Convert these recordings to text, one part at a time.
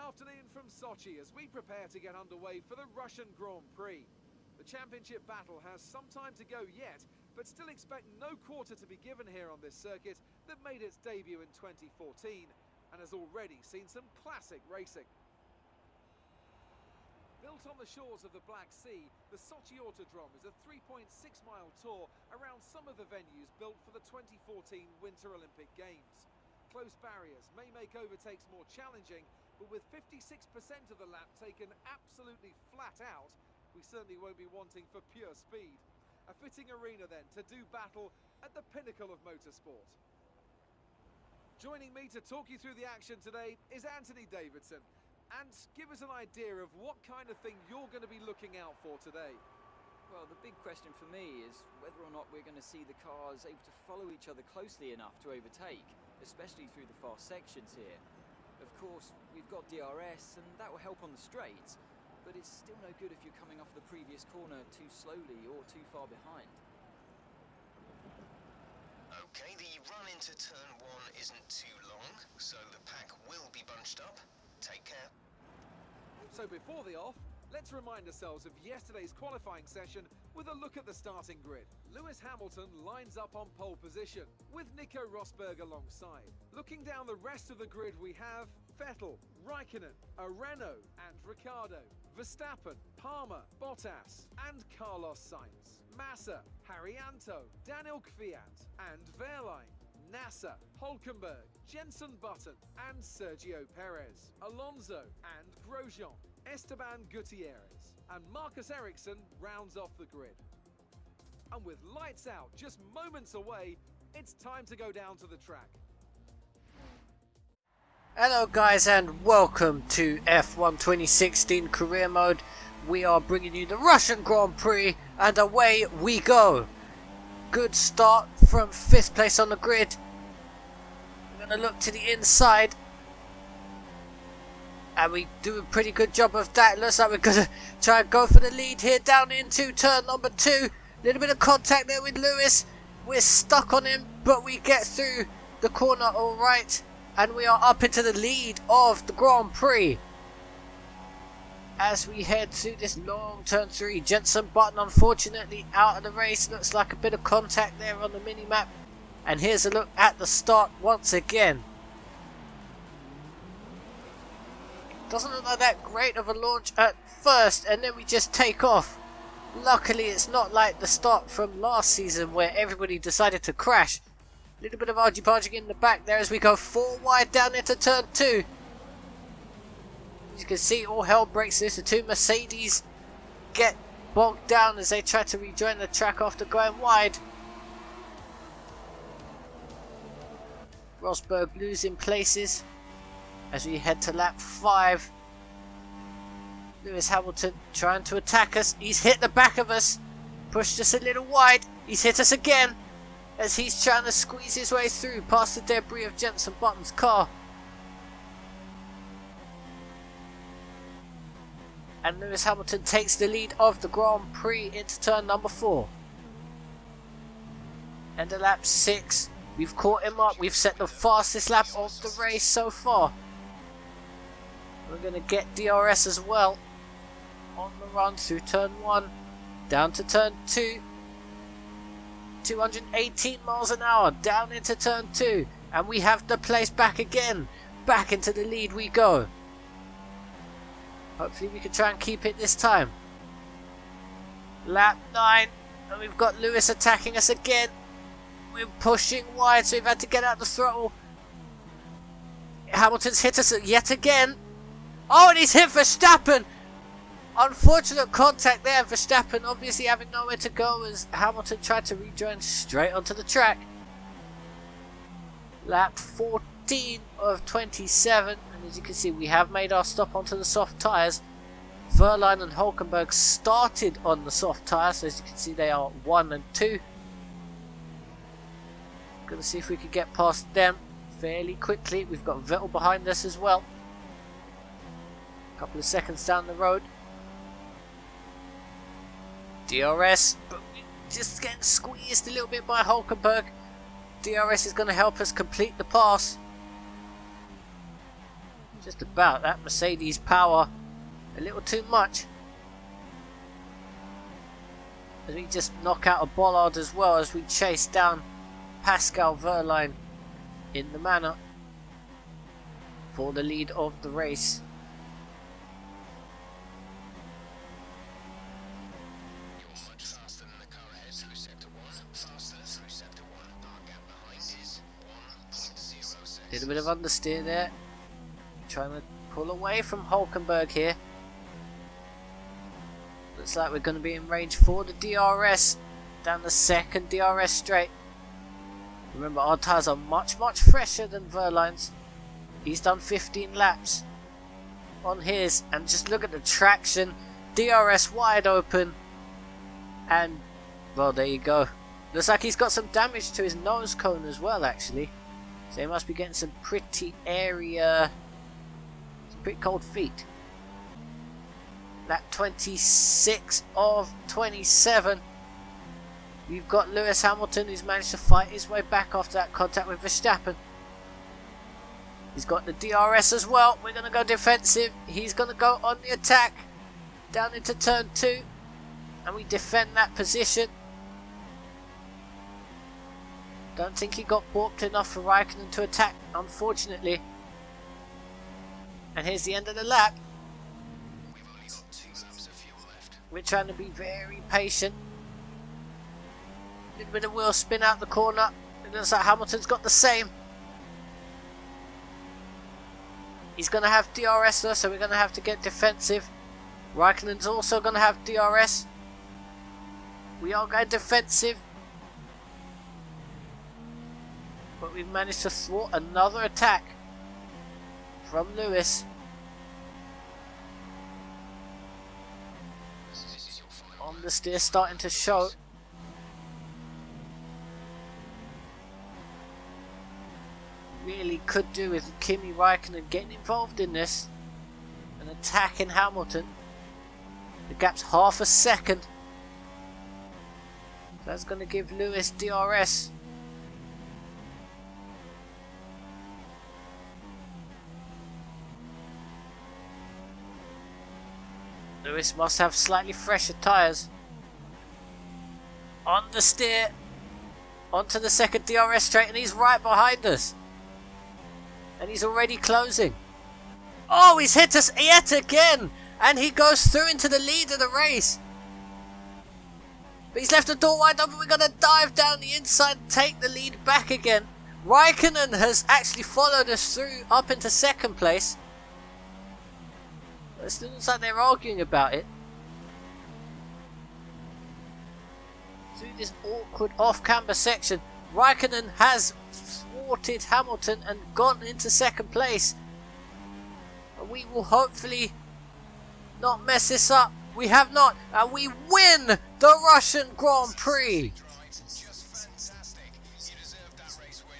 afternoon from Sochi as we prepare to get underway for the Russian Grand Prix. The championship battle has some time to go yet, but still expect no quarter to be given here on this circuit that made its debut in 2014 and has already seen some classic racing. Built on the shores of the Black Sea, the Sochi Autodrome is a 3.6-mile tour around some of the venues built for the 2014 Winter Olympic Games. Close barriers may make overtakes more challenging, but with 56% of the lap taken absolutely flat out, we certainly won't be wanting for pure speed. A fitting arena then to do battle at the pinnacle of motorsport. Joining me to talk you through the action today is Anthony Davidson. And give us an idea of what kind of thing you're going to be looking out for today. Well, the big question for me is whether or not we're going to see the cars able to follow each other closely enough to overtake, especially through the fast sections here. Of course, we've got DRS, and that will help on the straights, but it's still no good if you're coming off the previous corner too slowly or too far behind. Okay, the run into turn 1 isn't too long, so the pack will be bunched up. Take care. So before the off, let's remind ourselves of yesterday's qualifying session with a look at the starting grid. Lewis Hamilton lines up on pole position, with Nico Rosberg alongside. Looking down the rest of the grid, we have Vettel, Raikkonen, Renault and Ricciardo, Verstappen, Palmer, Bottas and Carlos Sainz, Massa, Haryanto, Daniel Kvyat and Wehrlein, Nasser, Hülkenberg, Jenson Button and Sergio Perez, Alonso and Grosjean, Esteban Gutierrez and Marcus Ericsson rounds off the grid. And with lights out just moments away, it's time to go down to the track. Hello guys and welcome to F1 2016 Career Mode. We are bringing you the Russian Grand Prix and away we go. Good start from 5th place on the grid. We're going to look to the inside. And we do a pretty good job of that. Looks like we're going to try and go for the lead here down into turn number 2. Little bit of contact there with Lewis. We're stuck on him, but we get through the corner alright. And we are up into the lead of the Grand Prix. As we head to this long turn 3, Jenson Button unfortunately out of the race. Looks like a bit of contact there on the mini-map. And here's a look at the start once again. Doesn't look like that great of a launch at first, and then we just take off. Luckily it's not like the start from last season where everybody decided to crash. A little bit of argy-barging in the back there as we go 4 wide down into turn 2. As you can see, all hell breaks loose. The 2 Mercedes get bogged down as they try to rejoin the track after going wide. Rosberg losing places as we head to lap 5. Lewis Hamilton trying to attack us. He's hit the back of us. Pushed us a little wide. He's hit us again as he's trying to squeeze his way through past the debris of Jenson Button's car. And Lewis Hamilton takes the lead of the Grand Prix into turn number 4. And at lap 6, we've caught him up. We've set the fastest lap of the race so far. We're going to get DRS as well on the run through turn 1, down to turn 2. 218 miles an hour down into turn 2. And we have the place back again. Back into the lead we go. Hopefully we can try and keep it this time. Lap 9. And we've got Lewis attacking us again. We're pushing wide, so we've had to get out the throttle. Hamilton's hit us yet again. Oh, and he's hit Verstappen. Unfortunate contact there. Verstappen obviously having nowhere to go as Hamilton tried to rejoin straight onto the track. Lap 14 of 27. And as you can see, we have made our stop onto the soft tyres. Wehrlein and Hülkenberg started on the soft tyres. So as you can see, they are 1 and 2. Going to see if we can get past them fairly quickly. We've got Vettel behind us as well. A couple of seconds down the road. DRS, but we're just getting squeezed a little bit by Hülkenberg. DRS is going to help us complete the pass. Just about. That Mercedes power a little too much. As we just knock out a bollard as well as we chase down Pascal Wehrlein in the manner for the lead of the race. You're much faster than the car ahead through sector 1. Faster through sector 1. Our gap behind is 1.0 seconds. Little bit of understeer there. Trying to pull away from Hulkenberg here. Looks like we're going to be in range for the DRS down the second DRS straight. Remember, our tyres are much fresher than Wehrlein's. He's done 15 laps on his, and just look at the traction. DRS wide open, and well, there you go. Looks like he's got some damage to his nose cone as well, actually. So he must be getting some pretty airy, some pretty cold feet. Lap 26 of 27. We've got Lewis Hamilton, who's managed to fight his way back after that contact with Verstappen. He's got the DRS as well. We're going to go defensive. He's going to go on the attack down into turn 2. And we defend that position. Don't think he got warped enough for Raikkonen to attack, unfortunately. And here's the end of the lap. We've only got 2 laps of fuel left. We're trying to be very patient. A little bit of wheel spin out the corner. It looks like Hamilton's got the same. He's going to have DRS though, so we're going to have to get defensive. Raikkonen's also going to have DRS. We are going defensive. But we've managed to thwart another attack from Lewis. On the steer starting to show. Really could do with Kimi Raikkonen getting involved in this and attacking Hamilton. The gap's half a second. That's going to give Lewis DRS. Lewis must have slightly fresher tyres. On the steer. Onto the second DRS straight, and he's right behind us. And he's already closing. Oh, he's hit us yet again! And he goes through into the lead of the race. But he's left the door wide open. We're going to dive down the inside and take the lead back again. Raikkonen has actually followed us through up into second place. It still looks like they're arguing about it. Through this awkward off-camber section, Raikkonen has thwarted Hamilton and gone into second place. And we will hopefully not mess this up. We have not, and we win the Russian Grand Prix. Just fantastic. You deserved that race win.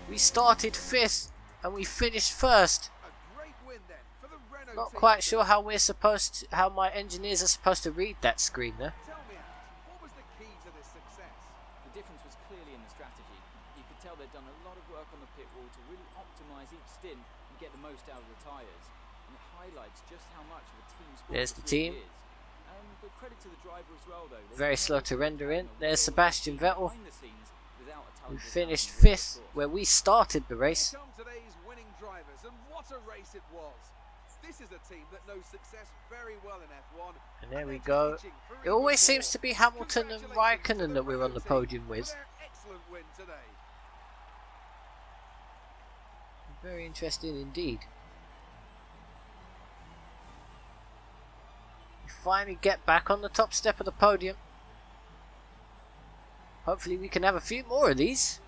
We started 5th and we finished 1st. A great win then for the Renault Not team. quite sure how we're supposed to, how my engineers are supposed to read that screen there. Tell me, Alex, what was the key to this success? The difference was clearly in the strategy. You could tell they'd done a lot of work on the pit wall to really optimise each stint and get the most out of the tyres. And it highlights just how much of a team sport There's this the team. really is. But credit to the driver as well, though. They Very kept slow to render in. There's Sebastian Vettel, behind the scenes without a who talented finished talent, really, 5th, of course. where we started the race. Here come today's winning drivers, and what a race it was. This is a team that knows success very well in F1. And there we they're go. just itching for It even always more. seems to be Hamilton and Congratulations Raikkonen to that we're on the Renault team podium for with. their excellent win today. Very interesting indeed. We finally get back on the top step of the podium. Hopefully we can have a few more of these.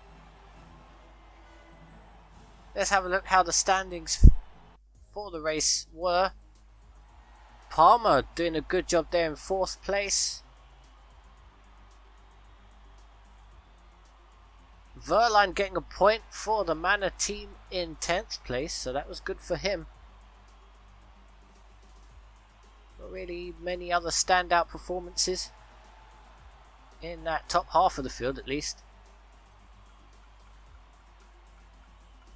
Let's have a look how the standings for the race were. Palmer doing a good job there in 4th place. Wehrlein getting a point for the Manor team in 10th place, so that was good for him. Not really many other standout performances in that top half of the field, at least.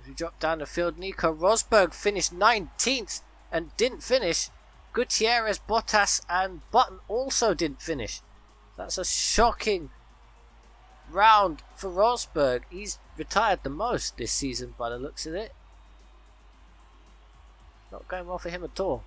If you drop down the field, Nico Rosberg finished 19th and didn't finish. Gutierrez, Bottas and Button also didn't finish. That's a shocking round for Rosberg. He's retired the most this season by the looks of it. Not going well for him at all.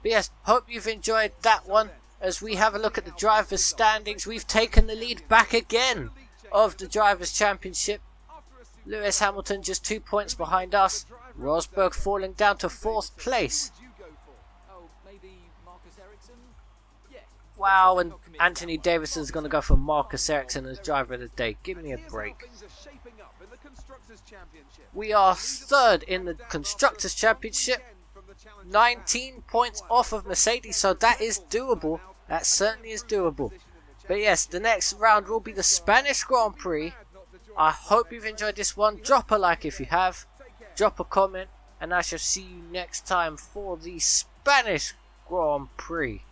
But yes, hope you've enjoyed that one. As we have a look at the drivers' standings, we've taken the lead back again of the Drivers' Championship. Lewis Hamilton just 2 points behind us. Rosberg falling down to 4th place. Wow, and Anthony Davidson's going to go for Marcus Ericsson as driver of the day. Give me a break. We are 3rd in the Constructors' Championship. 19 points off of Mercedes, so that is doable. That certainly is doable. But yes, the next round will be the Spanish Grand Prix. I hope you've enjoyed this one. Drop a like if you have. Drop a comment. And I shall see you next time for the Spanish Grand Prix.